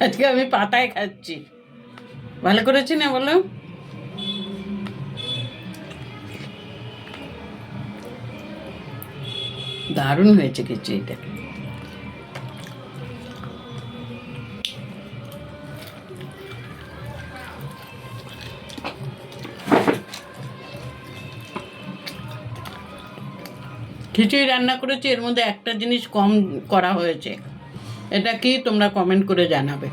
আজকে আমি পাতায় খাচ্ছি। ভালো করেছি না বলো? দারুণ হয়েছে খিচুড়িটা। খিচুড়ি রান্না করেছি, এর মধ্যে একটা জিনিস কম করা হয়েছে। এটা কি তোমরা কমেন্ট করে জানাবে।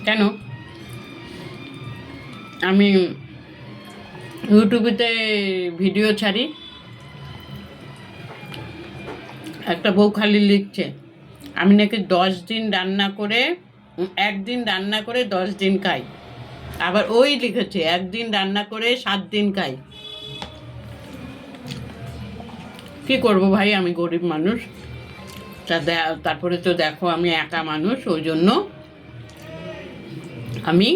কেন আমি ইউটিউবেতে ভিডিও ছাড়ি, একটা বউ খালি লিখছে আমি নাকি 10 দিন রান্না করে, একদিন রান্না করে 10 দিন খাই। আবার ওই লিখেছে একদিন রান্না করে 7 দিন খাই। কি করব ভাই, আমি গরিব মানুষ। তারপরে তো দেখো আমি একা মানুষ, ওই জন্য আমি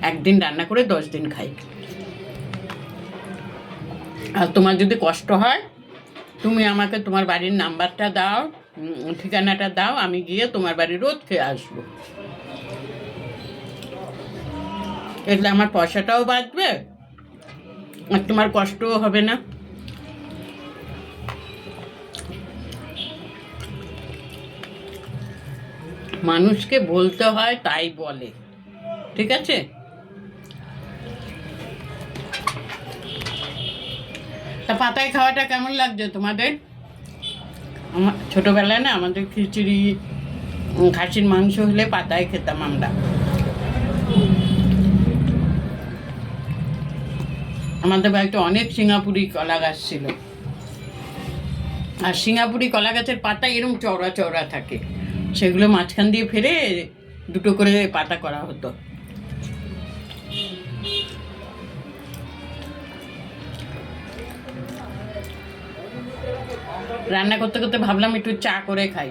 একদিন রান্না করে 10 দিন খাই। আর তোমার যদি কষ্ট হয়, তুমি আমাকে তোমার বাড়ির নাম্বারটা দাও, ঠিকানাটা দাও, আমি গিয়ে তোমার বাড়ি রোজ খেয়ে আসবো। এতে আমার পয়সাটাও বাঁচবে আর তোমার কষ্টও হবে না। মানুষকে বলতে হয় তাই বলে, ঠিক আছে? তা পাতায় খাওয়াটা কেমন লাগছে তোমাদের? আমার ছোটোবেলায় না আমাদের খিচুড়ি, খাসির মাংস হলে পাতায় খেতাম আমরা। আমাদের বাড়িতে অনেক সিঙ্গাপুরি কলা গাছ ছিল, আর সিঙ্গাপুরি কলা গাছের পাতা এরকম চওড়া চওড়া থাকে, সেগুলো মাঝখান দিয়ে ফেলে দুটো করে পাতা করা হতো। রান্না করতে করতে ভাবলাম একটু চা করে খাই।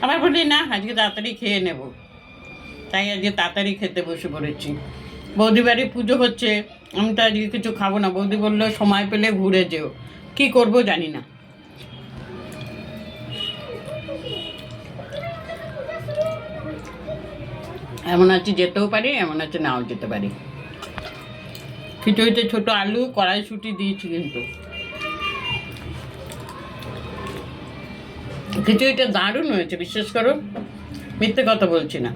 আবার বলি না, আজকে তাড়াতাড়ি খেয়ে নেব, তাই আজকে তাড়াতাড়ি খেতে বসে পড়েছি। বৌদি বাড়ি পুজো হচ্ছে, আমি তো আজকে কিছু খাবো না। বৌদি বললো সময় পেলে ঘুরে যেও, কি করব জানি না। এমন আছে যেতেও পারি, এমন আছে নাও যেতে পারি। খিচুড়িতে ছোট আলু কড়াইশুঁটি দিয়েছি, কিন্তু খিচুড়িটা দারুণ হয়েছে, বিশ্বাস করো, মিথ্যে কথা বলছি না।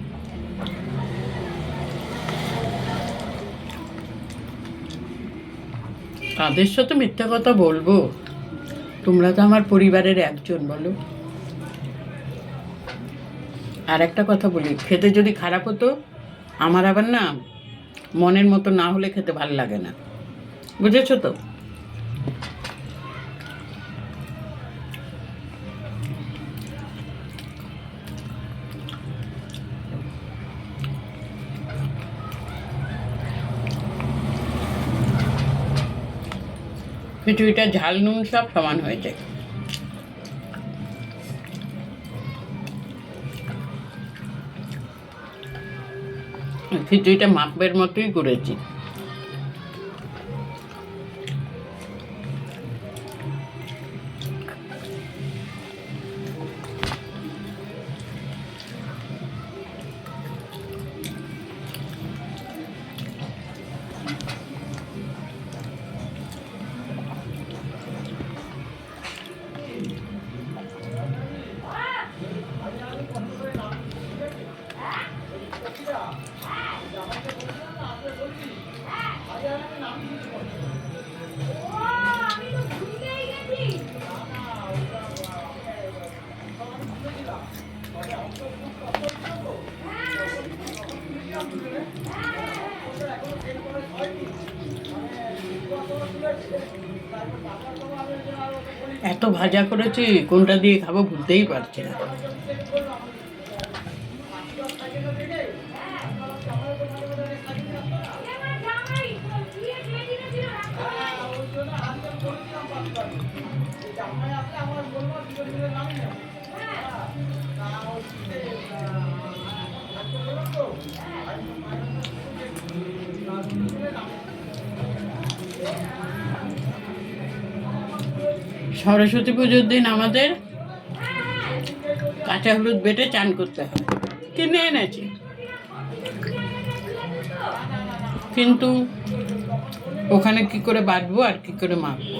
তাদের সাথে মিথ্যা কথা বলবো? তোমরা তো আমার পরিবারের একজন, বলো। আর একটা কথা বলি, খেতে যদি খারাপ হতো, আমার আবার না মনের মতো না হলে খেতে ভালো লাগে না, বুঝেছো তো? খিচুড়িটা ঝাল নুন সব সমান হয়েছে। খিচুড়িটা মাপের মতোই করেছি। এত ভাজা করেছি, কোনটা দিয়ে খাবো বুঝতেই পারছি না। সরস্বতী পুজোর দিন আমাদের কাঁচা হলুদ বেটে চান করতে হয়, কিনে এনেছি, কিন্তু ওখানে কি করে বাটবো আর কি করে মাখবো।